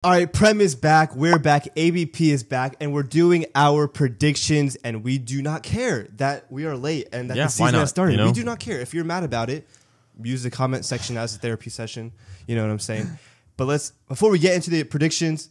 All right, Prem is back. We're back. ABP is back, and we're doing our predictions. And we do not care that we are late and that the season has started. We do not care. If you're mad about it, use the comment section as a therapy session. You know what I'm saying? But before we get into the predictions,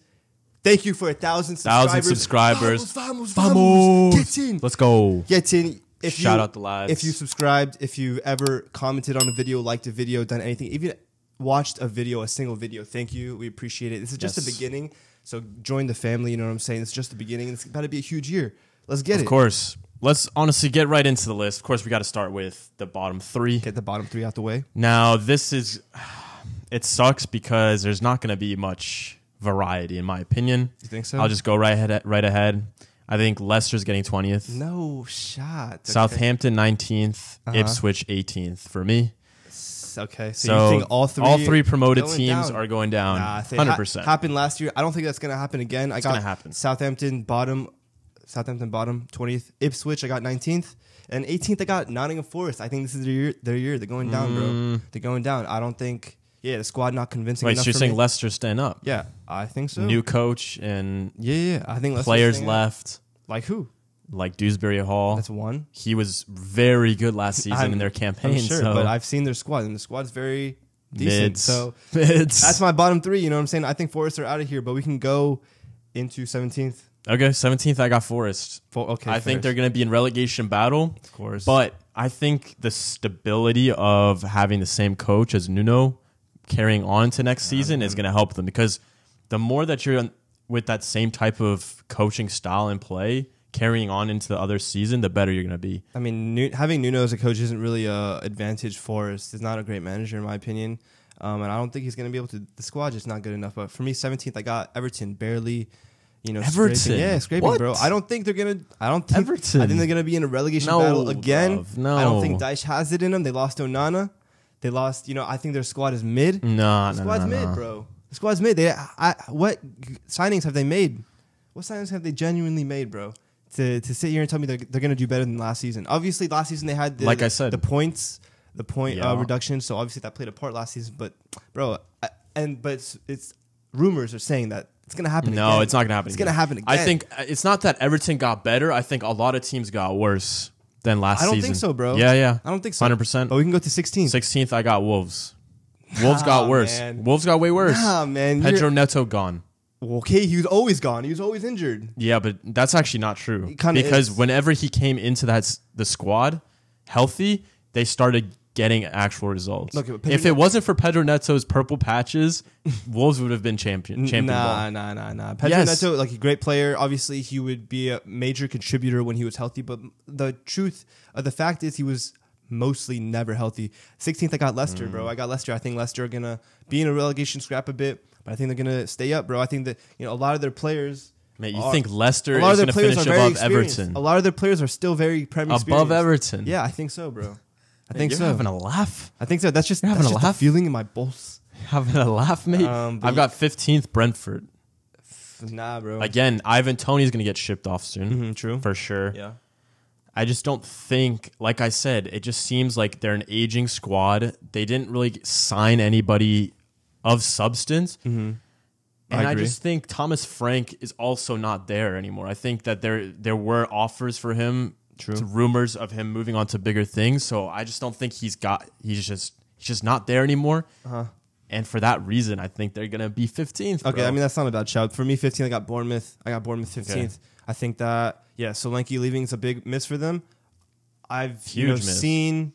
thank you for 1,000 subscribers. 1,000 subscribers. Vamos. Get in. Let's go. Get in. Shout out the lads. If you subscribed, if you ever commented on a video, liked a video, done anything, even watched a single video, thank you. We appreciate it. This is just the beginning. So join the family, you know what I'm saying? It's just the beginning. It's about to be a huge year. Let's get it. Of course. Let's honestly get right into the list. Of course, we got to start with the bottom three. Get the bottom three out the way. Now, it sucks because there's not going to be much variety, in my opinion. You think so? I'll just go right ahead. I think Leicester's getting 20th. No shot. Okay. Southampton 19th. Ipswich 18th for me. Okay, so you think all three promoted teams are going down? 100%. Happened last year. I don't think that's going to happen again. It's going to happen. Southampton bottom 20th. Ipswich I got 19th, and 18th I got Nottingham Forest. I think this is their year. They're going down, bro. They're going down. I don't think. Yeah, the squad not convincing enough. Wait, so you're saying Leicester's staying up? Yeah, I think so. New coach and I think Leicester's players left. Like who? Like Dewsbury Hall. That's one. He was very good last season in their campaign. I'm sure, but I've seen their squad, and the squad's very decent. Mids. That's my bottom three. You know what I'm saying? I think Forest are out of here, but we can go into 17th. Okay, 17th, I got Forest. I think they're going to be in relegation battle. Of course. But I think the stability of having the same coach as Nuno carrying on to next season is going to help them, because the more that you're with that same type of coaching style and play carrying on into the other season, the better you're going to be. I mean, having Nuno as a coach isn't really an advantage for us. He's not a great manager, in my opinion. And I don't think he's going to be able to. The squad just not good enough. But for me, 17th, I got Everton barely. Everton, scraping, what? Bro. I don't think they're gonna. Everton. I think they're gonna be in a relegation battle again. No, I don't think Dyche has it in them. They lost Onana. They lost. I think their squad is mid. No, the squad's mid, bro. The squad's mid. What signings have they made? What signings have they genuinely made, bro? To sit here and tell me they're going to do better than last season. Obviously, last season they had the point reduction, so obviously that played a part last season. But bro, it's rumors are saying that it's going to happen. No, again. It's not going to happen. It's going to happen again. I think it's not that Everton got better. I think a lot of teams got worse than last season. I don't think so, bro. Yeah. I don't think so. 100%. But we can go to 16th. 16th, I got Wolves. Wolves got worse. Man. Wolves got way worse. Nah, man. Pedro Neto gone. Okay, he was always gone. He was always injured. Yeah, but that's actually not true. Because whenever he came into the squad healthy, they started getting actual results. Look, if it wasn't for Pedro Neto's purple patches, Wolves would have been champion. Nah. Pedro Neto, like a great player. Obviously, he would be a major contributor when he was healthy. But the truth of the fact is, he was mostly never healthy. 16th, I got Leicester, bro. I got Leicester. I think Leicester are gonna be in a relegation scrap a bit. But I think they're going to stay up, bro. I think that a lot of their players... Mate, you think Leicester is going to finish above Everton? A lot of their players are still very Premier experienced. Above Everton? Yeah, I think so, bro. I think so. You're having a laugh? I think so. That's just a feeling in my balls. Having a laugh, mate? I've got 15th Brentford. Nah, bro. Again, Ivan Toney's going to get shipped off soon. Mm-hmm, true. For sure. Yeah. I just don't think, like I said, it just seems like they're an aging squad. They didn't really sign anybody of substance. Mm-hmm. And I just think Thomas Frank is also not there anymore. I think that there were offers for him, rumors of him moving on to bigger things. So I just don't think he's just not there anymore. Uh-huh. And for that reason, I think they're gonna be 15th. Okay, bro. I mean that's not a bad shout. For me, 15th, I got Bournemouth. 15th. Okay. I think that Solanke leaving is a big miss for them. I've seen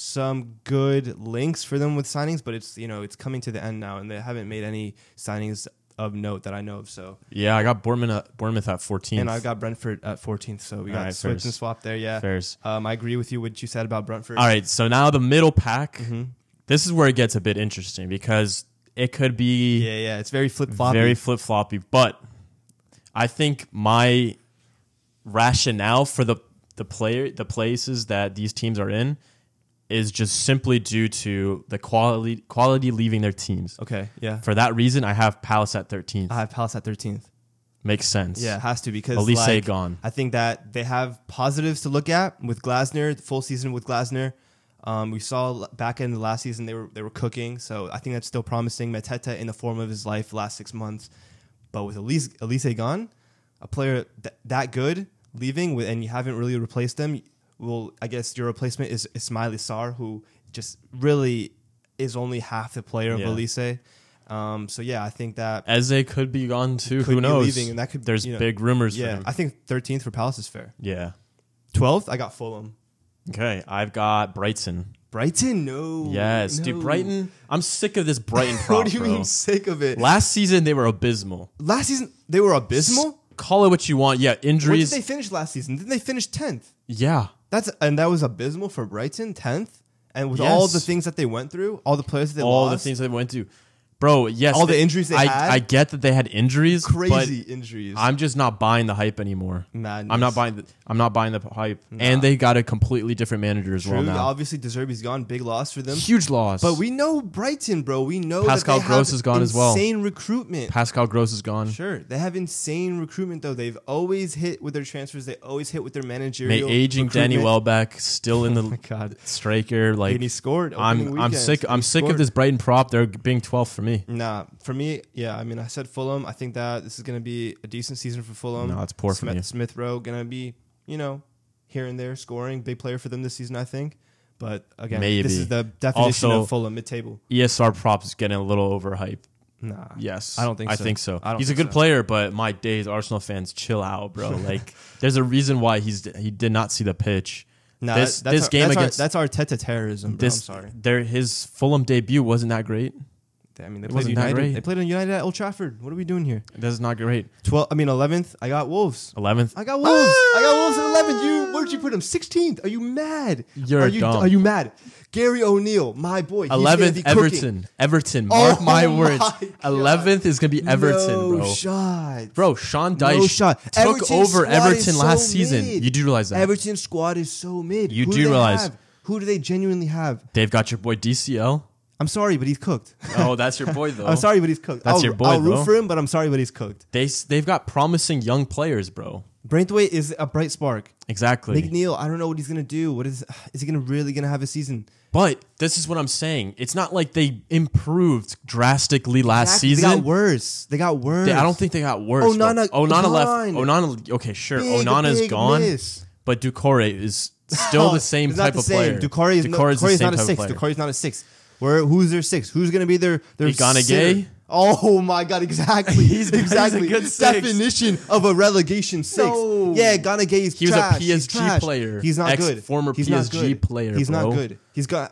some good links for them with signings, but it's coming to the end now, and they haven't made any signings of note that I know of. So yeah, I got Bournemouth at 14th, and I got Brentford at 14th. So we got switch and swap there. Yeah, fairs. I agree with you what you said about Brentford. All right, so now the middle pack. Mm-hmm. This is where it gets a bit interesting because it could be it's very flip-floppy. Very flip-floppy, but I think my rationale for the places that these teams are in is just simply due to the quality leaving their teams. Okay, yeah. For that reason, I have Palace at 13th. I have Palace at 13th. Makes sense. Yeah, it has to because Elise gone. I think that they have positives to look at with Glasner, the full season with Glasner. We saw back in the last season they were cooking, so I think that's still promising. Mateta in the form of his life the last 6 months. But with Elise gone, a player that good leaving, and you haven't really replaced them, well, I guess your replacement is Ismail Sarr, who just really is only half the player of Elise. So yeah, I think that Eze could be gone too. Who knows? Leaving, and that could, there's big rumors. Yeah, for him. I think 13th for Palace is fair. Yeah, 12th, I got Fulham. Okay, I've got Brighton. Brighton, no. Yes, dude, Brighton. I'm sick of this Brighton prop. What do you mean sick of it? Last season they were abysmal. Call it what you want. Yeah, injuries. What did they finish last season? Didn't they finish 10th? Yeah, that was abysmal for Brighton, 10th. And with all the things that they went through, all the players that they lost. All the things they went through. Bro, yes. All the injuries they had. I get that they had injuries. Crazy injuries. I'm just not buying the hype anymore. Madness. I'm not buying the hype. Nah. And they got a completely different manager as well now. Obviously, De Zerbi's gone. Big loss for them. Huge loss. But we know Brighton, bro. We know Pascal that they Gross have is gone as well. Insane recruitment. Pascal Gross is gone. Sure. They have insane recruitment, though. They've always hit with their transfers. They always hit with their managerial aging Danny Welbeck still in the striker. Like, and he scored. I'm sick of this Brighton prop. They're being 12th for me. Nah. For me, yeah, I mean, I said Fulham. I think that this is going to be a decent season for Fulham. No, it's poor for me. Smith Rowe going to be, here and there scoring. Big player for them this season, I think. But again, this is the definition of Fulham, mid-table. ESR props getting a little overhyped. Nah. Yes. I don't think so. I think so. He's a good player, but my days, Arsenal fans, chill out, bro. Like, there's a reason why he did not see the pitch. No, that's Arteta terrorism, bro. I'm sorry. His Fulham debut wasn't that great. I mean, they played United. They played on United at Old Trafford. What are we doing here? That's not great. 11th. I got Wolves. 11th. I got Wolves. I got Wolves at 11th. Where did you put him? 16th. Are you mad? You're dumb. Are you mad? Gary O'Neil, my boy. 11th, Everton. Mark my words. 11th is going to be Everton, bro. No shot. Bro, Sean Dyche took over Everton last season. You do realize that. Everton's squad is so mid. You do realize. Who do they genuinely have? They've got your boy DCL. I'm sorry, but he's cooked. Oh, that's your boy, though. I'm sorry, but he's cooked. That's your boy, I'll root for him, but I'm sorry, but he's cooked. They've got promising young players, bro. Braithwaite is a bright spark. Exactly. McNeil, I don't know what he's going to do. Is he really going to have a season? But this is what I'm saying. It's not like they improved drastically last season. They got worse. I don't think they got worse. Onana left. Okay, sure. Onana's gone. But Doucouré is still the same type of player. Doucouré is not a 6. Doucouré's not a 6. Who's their 6? Who's going to be their Gay? Oh my God! Exactly. He's a good 6. Definition of a relegation 6. No. Yeah, Gay is trash. He was a PSG player. He's not good. Former PSG player. He's not good.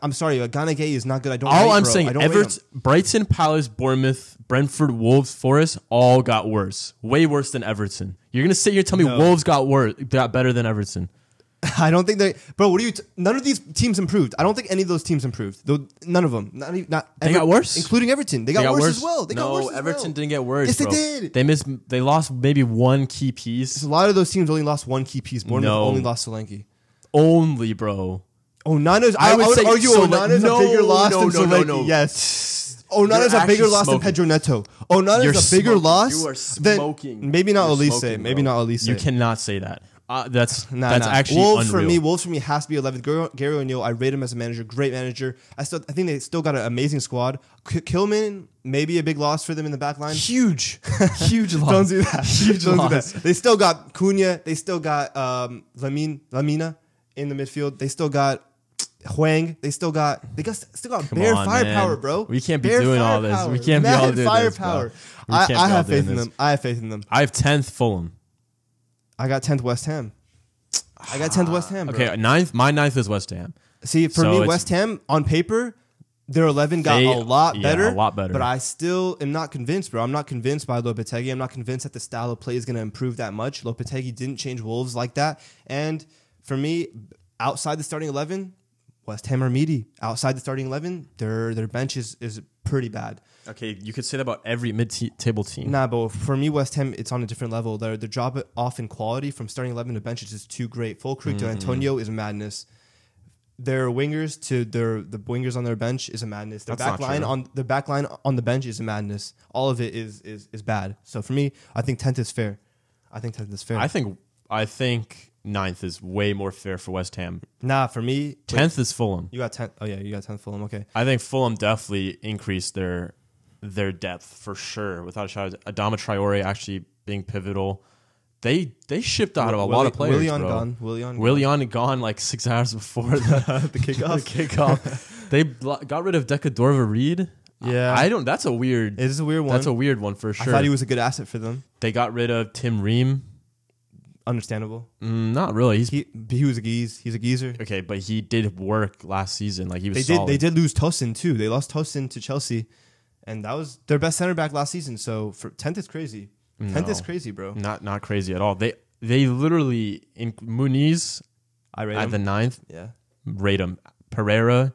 I'm sorry, but Gay is not good. I'm saying, Everton, Brighton, Palace, Bournemouth, Brentford, Wolves, Forest all got worse. Way worse than Everton. You're gonna sit here and tell me Wolves got better than Everton? I don't think bro. None of these teams improved. I don't think any of those teams improved. None of them. They got worse, including Everton. They got worse as well. Everton didn't get worse. Yes, bro. They did. They lost maybe one key piece. A lot of those teams only lost one key piece. Bournemouth only lost Solanke. Only, bro. Onana's. I would argue Onana's a bigger loss than Solanke. No. Yes. Onana's a bigger loss than Pedro Neto. Onana's a bigger loss. You are smoking. Maybe not Elise. Maybe not Elise. You cannot say that. That's actually Wolves unreal. Wolves for me has to be 11th. Gary O'Neil, I rate him as a manager, great manager. I think they still got an amazing squad. Kilman, maybe a big loss for them in the back line. Huge loss. Don't do that. Don't do that. They still got Cunha. They still got Lamina in the midfield. They still got Huang. They still got bare firepower, bro. We can't be doing all this. We can't be all doing firepower. this. I have faith in them. I have faith in them. I have 10th Fulham. I got 10th West Ham. Bro. Okay, 9th. My 9th is West Ham. See, for me, West Ham, on paper, their 11 got a lot better. A lot better. But I still am not convinced, bro. I'm not convinced by Lopetegui. I'm not convinced that the style of play is going to improve that much. Lopetegui didn't change Wolves like that. And for me, outside the starting 11, West Ham are meaty. Outside the starting 11, their bench is pretty bad. Okay, you could say that about every mid-table team. Nah, but for me, West Ham, it's on a different level. Their drop off in quality from starting 11 to bench is just too great. Fulkrug to Antonio is madness. Their wingers to the wingers on their bench is a madness. Their back line on the bench is a madness. All of it is bad. So for me, I think 10th is fair. I think 9th is way more fair for West Ham. Nah, for me, 10th is Fulham. You got 10th. Oh yeah, you got 10th Fulham. Okay. I think Fulham definitely increased their their depth for sure, without a shadow. Adama Traore actually being pivotal. They shipped out a lot of players. Willian gone like 6 hours before the kickoff. They got rid of Decadorva Reed. Yeah, That's a weird. It is a weird one. That's a weird one for sure. I thought he was a good asset for them. They got rid of Tim Ream. Understandable. Not really. He was a geese. He's a geezer. Okay, but he did work last season. Like he was. They did lose Tosin too. They lost Tosin to Chelsea, and that was their best center back last season. So for 10th is crazy. 10th is crazy, bro. Not crazy at all. They literally in Muniz. I rate at him. the 9th. Yeah, rate him. Pereira.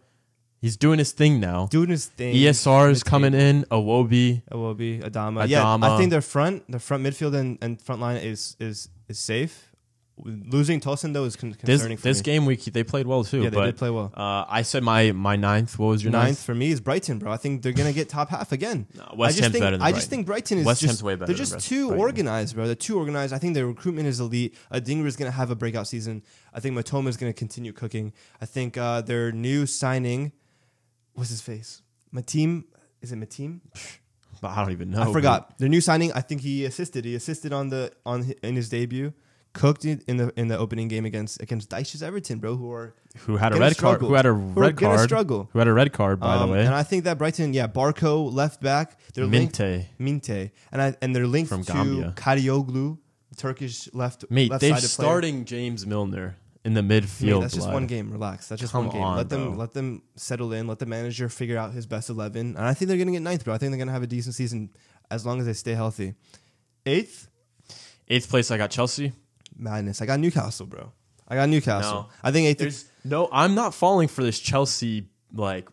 He's doing his thing now. ESR is coming in. Awobi, Adama. Yeah, I think their front midfield and front line is safe. Losing Tosin though is concerning. This game week they played well too. Yeah, they did play well. I said my 9th. What was your 9th? For me is Brighton, bro. I think they're gonna get top half again. No, West Ham's better than Brighton. I just think Brighton is West Ham's way better. They're just too organized, bro. They're too organized. I think their recruitment is elite. Adingra is gonna have a breakout season. I think Matoma is gonna continue cooking. I think their new signing. What's his face? Matim? Is it Matim? But I don't even know. I forgot. Their new signing. I think he assisted. He assisted in his debut. Cooked in the opening game against Dyche's Everton, bro. Who had a red card? Who had a red card? Who had a red card? By the way. And I think that Brighton, Barco left back. They're Minte, and they're linked from to Gambia. Karagioglu, Turkish left. Mate, they're sided starting player. James Milner in the midfield. Mate, that's just one game. Relax. That's just one game. Let them settle in. Let the manager figure out his best 11. And I think they're gonna get 9th, bro. I think they're gonna have a decent season as long as they stay healthy. 8th place. I got Chelsea. Madness. I got Newcastle, bro. No. I think 8th. I'm not falling for this Chelsea like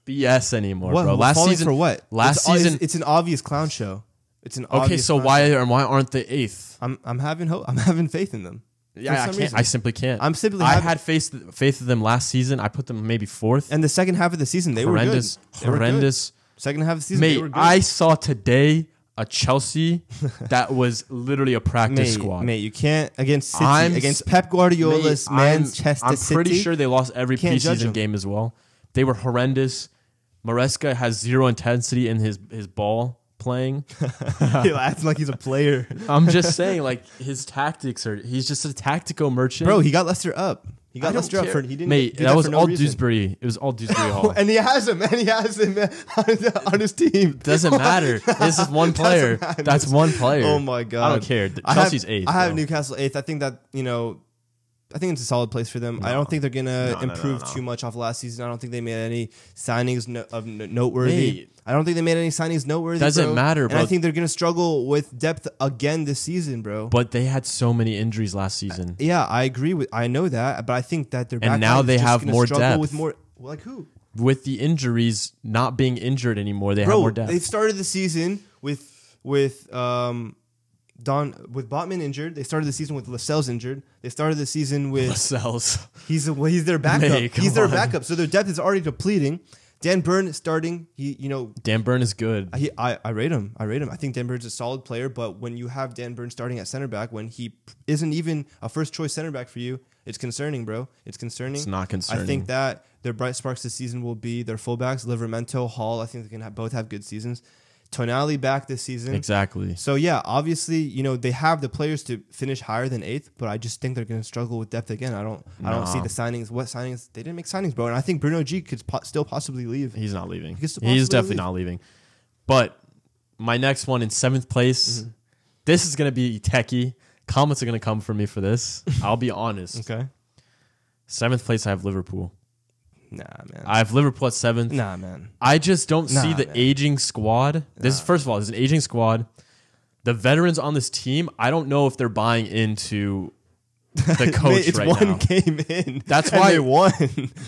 BS anymore, bro. Last season for what? Last season, it's an obvious clown show. It's an okay. So why aren't they 8th? I'm having hope. I'm having faith in them. Yeah, I can't. I simply can't. I had faith in them last season. I put them maybe 4th. And the second half of the season, they were good. Horrendous. Second half of the season, Mate, they were good. I saw today a Chelsea that was literally a practice squad. Mate, you can't against City, against Pep Guardiola's Manchester City. I'm pretty sure they lost every preseason game as well. They were horrendous. Maresca has zero intensity in his ball playing. He acts like he's a player. I'm just saying, like his tactics he's just a tactical merchant. Bro, he got Leicester up. He got Leicester up for he didn't. Mate, that was all Dewsbury. It was all Dewsbury Hall. And he has him on his team. Doesn't matter. This is one player. That's one player. Oh my god. I don't care. Chelsea's 8th. I have Newcastle 8th. I think that, I think it's a solid place for them. I don't think they're going to improve too much off last season. I don't think they made any signings noteworthy. Mate. I don't think they made any signings noteworthy. Doesn't matter, bro. And I think they're going to struggle with depth again this season, bro. But they had so many injuries last season. Yeah, I agree I know that, but I think that they're back. And now they have more depth. With more, like who? With the injuries not being injured anymore, they have more depth. They started the season with Botman injured. They started the season with Lascelles injured. They started the season with Lascelles. He's their backup. He's their backup. So their depth is already depleting. Dan Burn is starting. Dan Burn is good. I rate him. I think Dan Burn's a solid player, but when you have Dan Burn starting at center back when he isn't even a first choice center back for you, it's concerning, bro. It's concerning. It's not concerning. I think that their bright sparks this season will be their fullbacks, Livramento, Hall. I think they can both have good seasons. Tonali back this season. Exactly. So, yeah, obviously, they have the players to finish higher than 8th, but I just think they're going to struggle with depth again. I don't see the signings. What signings? They didn't make signings, bro. And I think Bruno G could still possibly leave. He's not leaving. He's definitely not leaving. But my next one in 7th place, this is going to be techie. Comments are going to come from me for this. I'll be honest. Okay. 7th place, I have Liverpool. Nah, man. I have Liverpool at 7th. Nah, man. I just don't see the aging squad. This is, first of all, this is an aging squad. The veterans on this team, I don't know if they're buying into the coach it's right one now. Game in. That's why they won.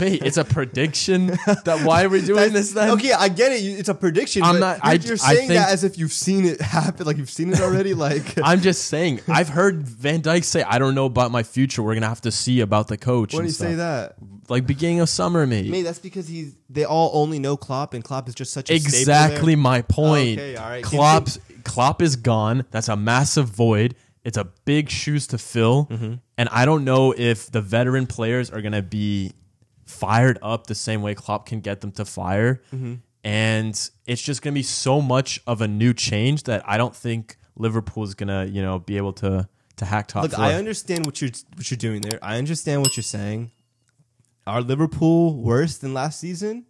Mate, it's a prediction. That why are we doing this then? Okay, I get it. It's a prediction. You're saying that as if you've seen it happen, like you've seen it already. Like I'm just saying. I've heard Van Dijk say, "I don't know about my future. We're gonna have to see about the coach." When do you say that? Like beginning of summer, mate. Mate, that's because they all only know Klopp, and Klopp is just such a exactly my point. Okay, all right. Klopp is gone. That's a massive void. It's a big shoes to fill. And I don't know if the veteran players are going to be fired up the same way Klopp can get them to fire. And it's just going to be so much of a new change that I don't think Liverpool is going to, be able to hack top Look, four. I understand what you're doing there. I understand what you're saying. Are Liverpool worse than last season?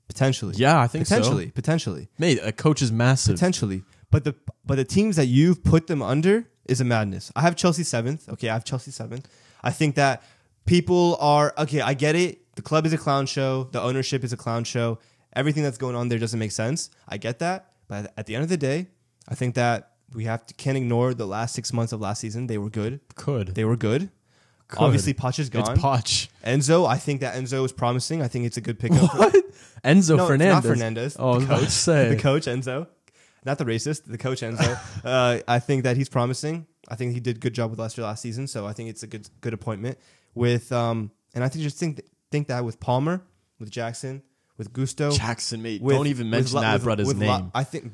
Potentially. Yeah, I think Potentially. Mate, a coach is massive. Potentially. But the teams that you've put them under is a madness. I have Chelsea 7th. Okay, I have Chelsea 7th. I think that people are... Okay, I get it. The club is a clown show. The ownership is a clown show. Everything that's going on there doesn't make sense. I get that. But at the end of the day, I think that we can't ignore the last 6 months of last season. They were good. They were good. Obviously, Poch is gone. It's Poch. Enzo, I think that Enzo is promising. I think it's a good pickup. What? Enzo Fernandez? Not Fernandez. Oh, the coach. Say. The coach, Enzo. Not the racist. The coach, Enzo. I think that he's promising. I think he did a good job with Leicester last season, so I think it's a good appointment. And I think that with Palmer, with Jackson, with Gusto. Jackson, mate. Don't even mention that brother's name. I think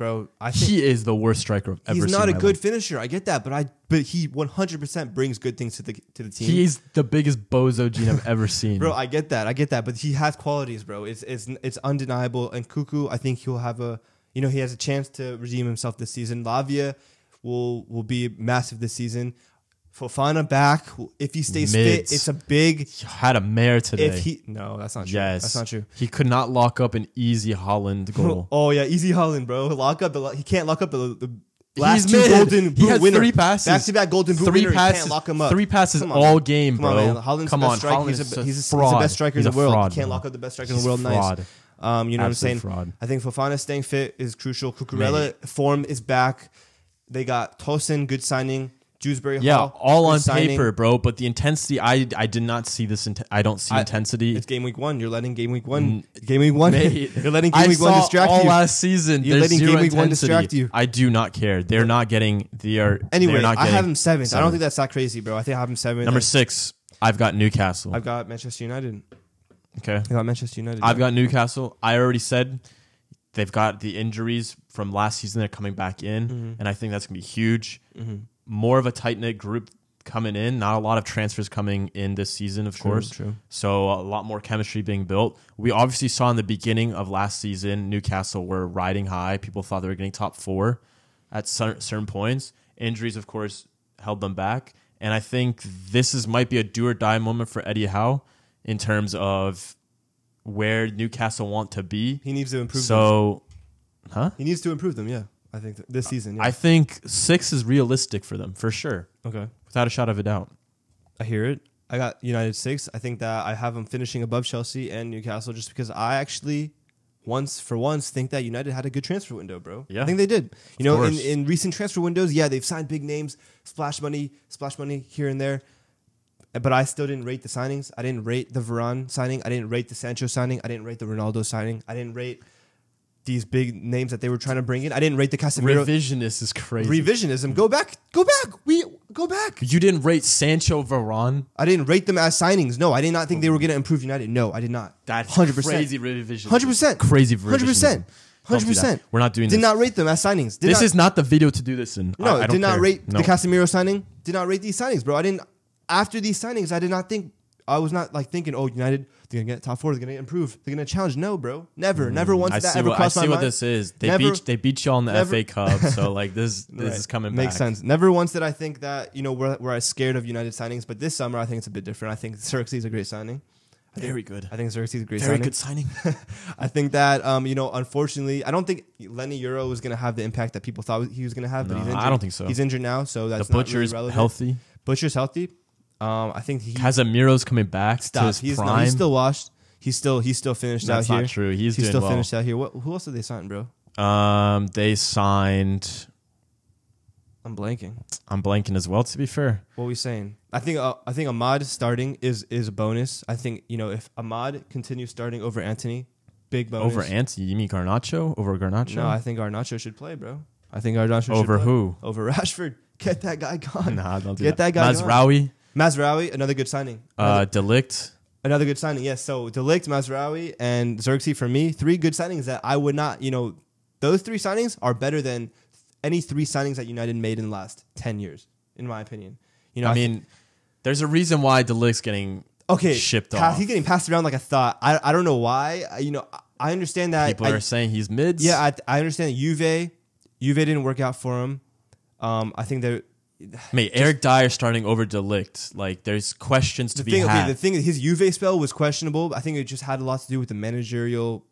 he is the worst striker I've ever seen. He's not a good finisher. I get that, but he 100% brings good things to the team. He's the biggest bozo gene I've ever seen. Bro, I get that, but he has qualities, bro. It's undeniable. And Cuckoo, I think he'll have he has a chance to redeem himself this season. Lavia will be massive this season. Fofana back. If he stays fit, it's a big... He had a mare today. No, that's not true. Yes. That's not true. He could not lock up an easy Haaland goal. Oh, yeah, easy Haaland, bro. He can't lock up the last two golden boot winner. He had 3 passes. Back-to-back golden boot winner. He can't lock him up. 3 passes all game, bro. Come on, man. Haaland's the best striker. He's the best striker in the world. He can't lock up the best striker in the world. Nice. You know what I'm saying? Fraud. I think Fofana staying fit is crucial. Cucurella form is back. They got Tosin, good signing. Dewsbury Hall, all on paper, bro. But the intensity, I did not see this. I don't see intensity. It's game week 1. You're letting game week 1. Game week 1. Mate, you're letting game week 1 distract you. All last season, you're letting game week 1 distract you. I do not care. They're not getting. Anyway, I have him 7th. I don't think that's that crazy, bro. I think I have him 7th. Number 6, I've got Newcastle. I've got Manchester United. Okay, I got Manchester United. I've got Newcastle. I already said they've got the injuries from last season. They're coming back in, and I think that's gonna be huge. More of a tight-knit group coming in. Not a lot of transfers coming in this season, of course. True. So a lot more chemistry being built. We obviously saw in the beginning of last season, Newcastle were riding high. People thought they were getting top 4 at certain points. Injuries, of course, held them back. And I think this might be a do-or-die moment for Eddie Howe in terms of where Newcastle want to be. He needs to improve them. He needs to improve them, yeah. I think this season, yeah. I think 6 is realistic for them, for sure. Okay. Without a shadow of a doubt. I hear it. I got United 6. I think that I have them finishing above Chelsea and Newcastle just because I actually, once think that United had a good transfer window, bro. Yeah. I think they did. In recent transfer windows, yeah, they've signed big names, splash money here and there. But I still didn't rate the signings. I didn't rate the Varane signing. I didn't rate the Sancho signing. I didn't rate the Ronaldo signing. I didn't rate these big names that they were trying to bring in. I didn't rate the Casemiro. Revisionist is crazy. Revisionism. Go back. Go back. You didn't rate Sancho, Varane. I didn't rate them as signings. No, I did not think they were going to improve United. No, I did not. That's 100%. Crazy revisionism. 100%. Crazy revisionism. 100%. We're not doing this. Did not rate them as signings. This is not the video to do this in. No, I did not rate the Casemiro signing. Did not rate these signings, bro. After these signings, I did not think. I was not thinking, oh, United, they're going to get top 4, they're going to improve, they're going to challenge. No, bro. Never once did that ever cross my mind. I see what this is. They beat you all in the FA Cup, so like this is coming back. Makes sense. Never once did I think that, were I scared of United signings, but this summer I think it's a bit different. I think Xerxes is a great signing. Very good. I think Xerxes is a great signing. Very good signing. I think that, unfortunately, I don't think Lenny Euro was going to have the impact that people thought he was going to have, but he's injured. I don't think so. He's injured now, so that's the Butcher's not really relevant. Healthy. Butcher's healthy. I think Casemiro's coming back to his prime. No, he's still washed. He's still finished out here. That's not true. He's doing still well. Finished out here. Who else did they sign, bro? They signed. I'm blanking as well. To be fair, what are we saying? I think Ahmad starting is a bonus. I think if Ahmad continues starting over Anthony, big bonus. Over Anthony, you mean Garnacho over Garnacho? No, I think Garnacho should play, bro. I think Garnacho should play. Over who? Over Rashford. Get that guy gone. Nah, don't do Get that guy gone. Mazraoui, another good signing. De Ligt. Another good signing, yes. So De Ligt, Mazraoui, and Xerxes for me, 3 good signings that I would not, those 3 signings are better than any 3 signings that United made in the last 10 years, in my opinion. There's a reason why De Ligt's getting shipped off. He's getting passed around like a thought. I don't know why. I understand that. People are saying he's mids. Yeah, I understand that Juve didn't work out for him. I think that. Mate, Eric Dyer starting over De Ligt. Like, there's questions to be had. The thing, his Juve spell was questionable. I think it just had a lot to do with the managerial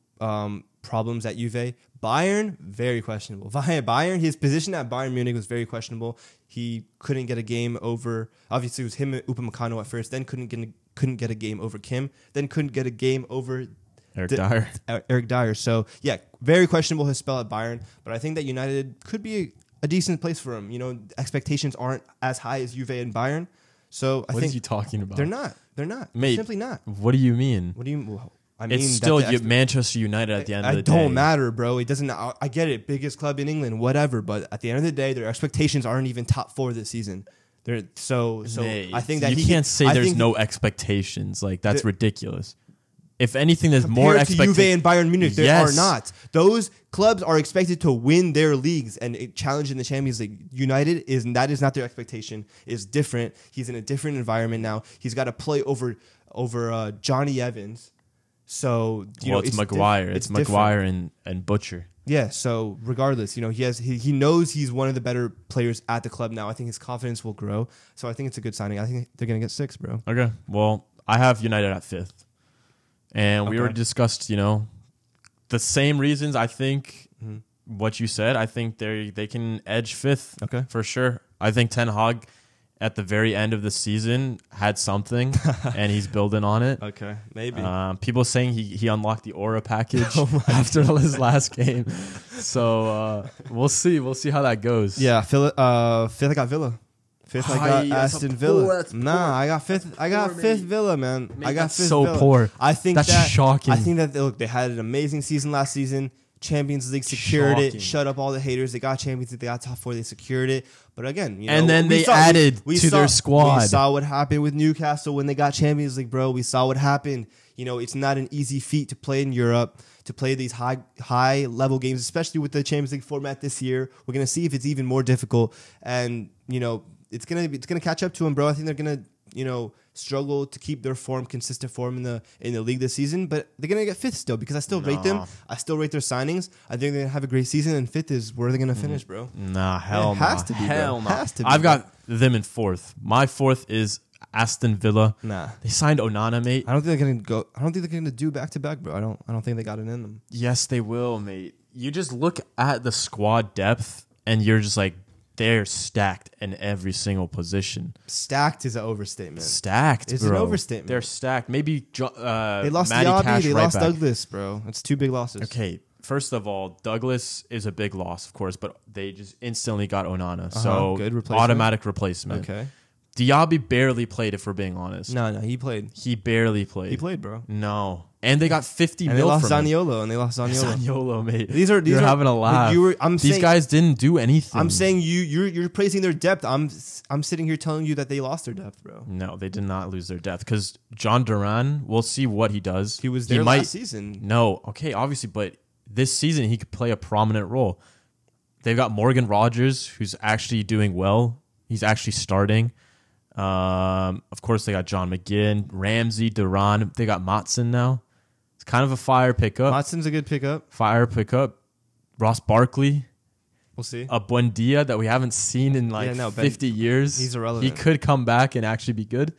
problems at Juve. Bayern, very questionable. Bayern, his position at Bayern Munich was very questionable. He couldn't get a game over. Obviously, it was him and Upamecano at first. Then couldn't get a game over Kim. Then couldn't get a game over Eric Dyer. So yeah, very questionable his spell at Bayern. But I think that United could be a decent place for him. You know, expectations aren't as high as Juve and Bayern. So what are you talking about? They're not. Mate, they're simply not. What do you mean? What do you mean? I mean, it's still Manchester United at the end of the day. It don't matter, bro. It doesn't. I get it. Biggest club in England, whatever. But at the end of the day, their expectations aren't even top 4 this season. They're so. Mate, I think that you can't say there's no expectations. Like, that's ridiculous. If anything, there's more expectations. Juve and Bayern Munich, there are not. Those clubs are expected to win their leagues and challenge in the Champions League. United that is not their expectation. It's different. He's in a different environment now. He's got to play over Johnny Evans. So it's Maguire. It's Maguire and Butcher. Yeah. So regardless, he knows he's one of the better players at the club now. I think his confidence will grow. So I think it's a good signing. I think they're gonna get 6, bro. Okay. Well, I have United at 5th. And we already discussed, the same reasons. I think what you said. I think they can edge 5th for sure. I think Ten Hag at the very end of the season had something, and he's building on it. Okay, maybe. People saying he unlocked the Aura package after his last game. So we'll see. We'll see how that goes. Yeah, 5th I got Villa. 5th I got Aston Villa. I got 5th. I got 5th Villa, man. I got 5th so Villa. Poor. I think that's shocking. I think that they had an amazing season last season. Champions League secured it. Shut up all the haters. They got Champions League. They got top 4. They secured it. But again, and then they added to their squad. We saw what happened with Newcastle when they got Champions League, bro. We saw what happened. It's not an easy feat to play in Europe, to play these high level games, especially with the Champions League format this year. We're gonna see if it's even more difficult, and it's gonna catch up to them, bro. I think they're gonna struggle to keep their consistent form in the league this season, but they're gonna get 5th still because I still rate them. I still rate their signings. I think they're gonna have a great season, and 5th is where they're gonna finish, bro. Hell no. Has to be, bro. Has to be. I've got them in 4th. My 4th is Aston Villa. They signed Onana, mate. I don't think they're gonna go. I don't think they're gonna do back to back, bro. I don't think they got it in them. Yes, they will, mate. You just look at the squad depth, and you're just like, they're stacked in every single position. Stacked is an overstatement. Stacked, it's bro. An overstatement. They're stacked. Maybe they lost Matty Diaby. Cash They right lost back. Douglas, bro. That's 2 big losses. Okay, first of all, Douglas is a big loss, of course, but they just instantly got Onana. So good replacement. Automatic replacement. Okay. Diaby barely played, if we're being honest. No, he played. He barely played. He played, bro. No. And they got 50 and mil they lost from Zaniolo, and they lost Zaniolo. Zaniolo, mate. You're having a laugh. These guys didn't do anything. I'm saying you're praising their depth. I'm sitting here telling you that they lost their depth, bro. No, they did not lose their depth because John Duran, we'll see what he does. He was there last season. No, okay, obviously, but this season he could play a prominent role. They've got Morgan Rogers, who's actually doing well. He's actually starting. Of course, they got John McGinn, Ramsey, Duran. They got Matson now. It's kind of a fire pickup. Matson's a good pickup. Fire pickup. Ross Barkley. We'll see. A Buendia that we haven't seen in 50 years. He's irrelevant. He could come back and actually be good.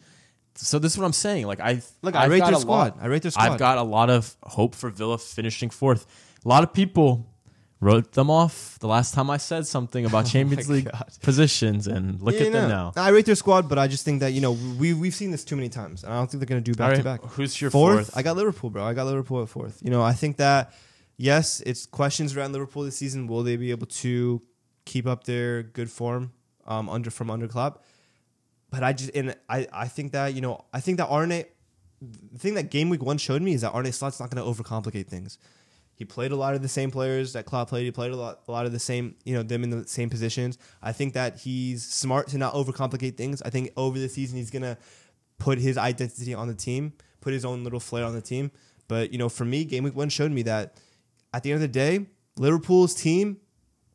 So this is what I'm saying. I rate their squad. I've got a lot of hope for Villa finishing 4th. A lot of people wrote them off the last time I said something about Champions League positions, and look at them now. I rate their squad, but I just think that we've seen this too many times, and I don't think they're going to do back to back. Who's your 4th? I got Liverpool, bro. I got Liverpool at 4th. I think that yes, it's questions around Liverpool this season. Will they be able to keep up their good form under Klopp? But I think that I think that Arne. The thing that game week 1 showed me is that Arne Slot's not going to overcomplicate things. He played a lot of the same players that Klopp played. He played a lot of the same, them in the same positions. I think that he's smart to not overcomplicate things. I think over the season he's gonna put his identity on the team, put his own little flair on the team. But for me, game week 1 showed me that at the end of the day, Liverpool's team,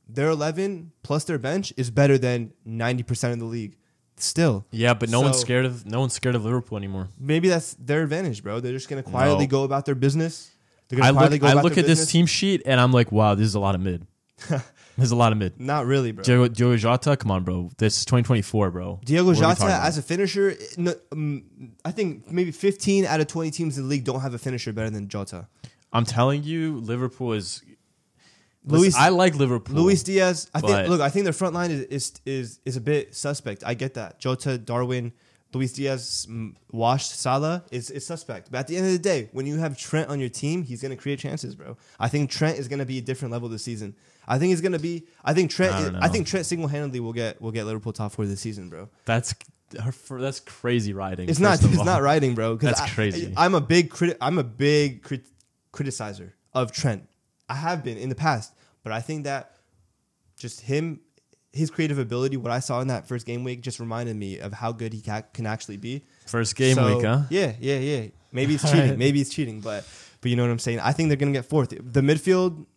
their 11 plus their bench is better than 90% of the league. Still, yeah, but no one's scared of Liverpool anymore. Maybe that's their advantage, bro. They're just gonna quietly go about their business. I look at this team sheet and I'm like, wow, this is a lot of mid. There's a lot of mid. Not really, bro. Diogo Jota, come on, bro. This is 2024, bro. Diogo Jota as a finisher, I think maybe 15 out of 20 teams in the league don't have a finisher better than Jota. I'm telling you, Liverpool is. I like Liverpool. Luis Diaz. I think their front line is a bit suspect. I get that. Jota, Darwin, Luis Diaz, washed Salah is suspect. But at the end of the day, when you have Trent on your team, he's going to create chances, bro. I think Trent is going to be a different level this season. I think he's going to be. I think Trent single-handedly will get Liverpool top 4 this season, bro. That's crazy riding. It's not riding, bro. That's crazy. I'm a big criticizer of Trent. I have been in the past, but I think that just his creative ability, what I saw in that first game week, just reminded me of how good he can actually be. First game week, huh? Yeah. Maybe it's cheating, but you know what I'm saying. I think they're gonna get 4th. The midfield,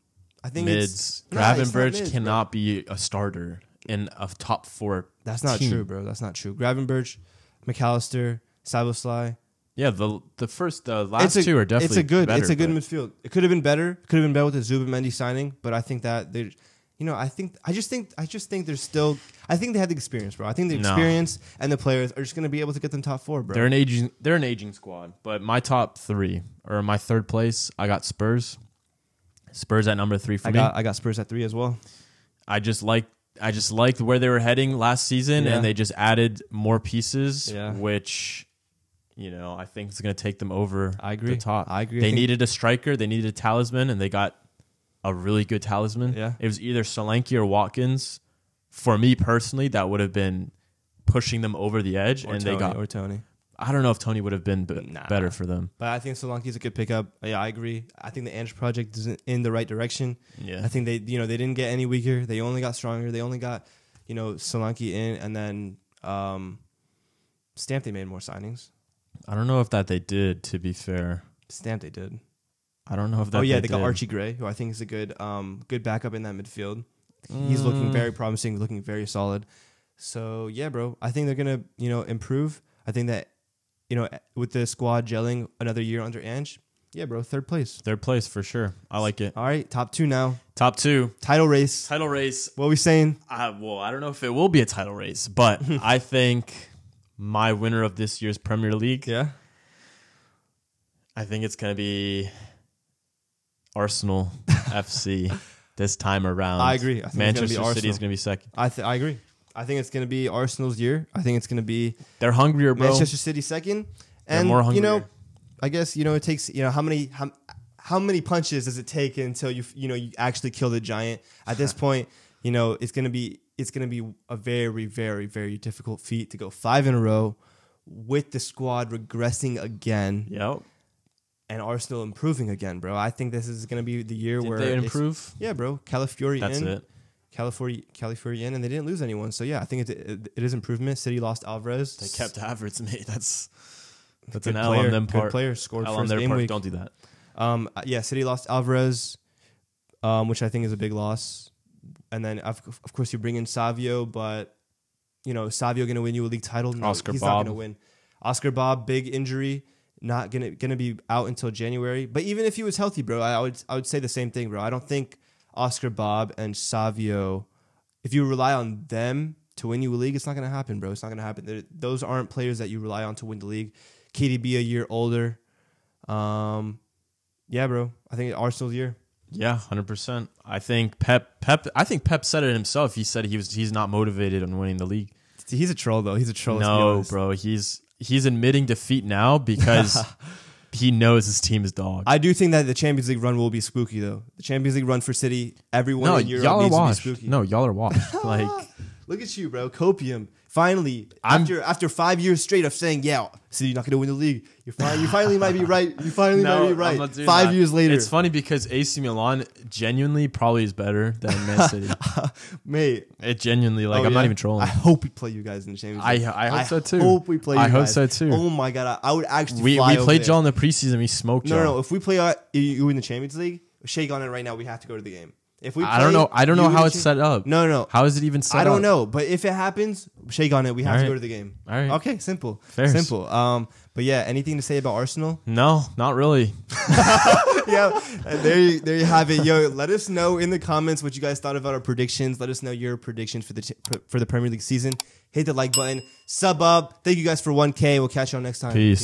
I think Gravenberch cannot be a starter in a top 4. That's not true, bro. That's not true. Gravenberch, McAllister, Szoboszlai. Yeah, the last two are definitely better. It's a good midfield. It could have been better. Could have been better with the Zubimendi signing, but I think that they, I just think there's still. I think they have the experience, bro. I think the experience and the players are just going to be able to get them top 4, bro. They're an aging squad, but my top 3 or my 3rd place, I got Spurs. Spurs at number 3 for me. I got Spurs at 3 as well. I just liked where they were heading last season, and they just added more pieces, which. I think it's going to take them over the top. I agree. They needed a striker. They needed a talisman, and they got a really good talisman. Yeah. It was either Solanke or Watkins. For me personally, that would have been pushing them over the edge. Or Tony. I don't know if Tony would have been better for them. But I think Solanke's a good pickup. Yeah, I agree. I think the Ange project is in the right direction. Yeah. I think they didn't get any weaker. They only got stronger. They only got, Solanke in, and then Stamp, they made more signings. I don't know if that they did, to be fair. Stamp, they did. I don't know if that they got Archie Gray, who I think is a good backup in that midfield. He's looking very promising, looking very solid. So, yeah, bro, I think they're going to, improve. I think that, with the squad gelling another year under Ange, yeah, bro, 3rd place. 3rd place for sure. I like it. All right, top 2 now. Top 2. Title race. What are we saying? I don't know if it will be a title race, but I think... my winner of this year's Premier League. Yeah. I think it's going to be Arsenal FC this time around. I agree. I think Manchester City is going to be second. I agree. I think it's going to be Arsenal's year. I think it's going to be... They're hungrier, bro. Manchester City second. They're more hungrier. I guess, it takes, how many punches does it take until you actually kill the giant? At this point, it's going to be a very, very, very difficult feat to go 5 in a row with the squad regressing again. Yep. And Arsenal improving again, bro. I think this is going to be the year where they improve. Yeah, bro. Calafiori That's in. it. Calafiori in, and they didn't lose anyone. So yeah, I think it is improvement. City lost Alvarez. They kept Havertz, mate. That's an L on them part. Good player scored L first on their game part. week. Don't do that. Yeah, City lost Alvarez, which I think is a big loss. And then, of course, you bring in Savio, but, Savio going to win you a league title? No, he's not going to win. Oscar Bob, big injury, not going to be out until January. But even if he was healthy, bro, I would say the same thing, bro. I don't think Oscar Bob and Savio, if you rely on them to win you a league, it's not going to happen, bro. It's not going to happen. Those aren't players that you rely on to win the league. KDB a year older. Yeah, bro. I think Arsenal's year. Yeah, 100%. I think Pep said it himself. He said he's not motivated on winning the league. He's a troll, though. He's a troll. No, bro. He's admitting defeat now because he knows his team is dog. I do think that the Champions League run will be spooky, though. The Champions League run for City, everyone in Europe needs to be spooky. No, y'all are washed. Like, look at you, bro. Copium. Finally, after 5 years straight of saying, yeah, City not going to win the league, you finally might be right. You finally might be right. 5 years later. It's funny because AC Milan genuinely probably is better than Man City. Mate. It genuinely, I'm not even trolling. I hope we play you guys in the Champions League. I hope so too. I hope we play you guys. I hope so too. Oh my God. I would actually we fly over played there. y'all in the preseason. We smoked y'all. No. If we play you in the Champions League, shake on it right now. We have to go to the game. If we play, I don't know how it's set up. No. How is it even set up? I don't know. But if it happens, shake on it. We have to go to the game. All right. Okay, simple. Fair. Simple. But yeah, anything to say about Arsenal? No, not really. Yeah, there you have it. Yo, let us know in the comments what you guys thought about our predictions. Let us know your predictions for the Premier League season. Hit the like button, sub up. Thank you guys for 1K. We'll catch you all next time. Peace.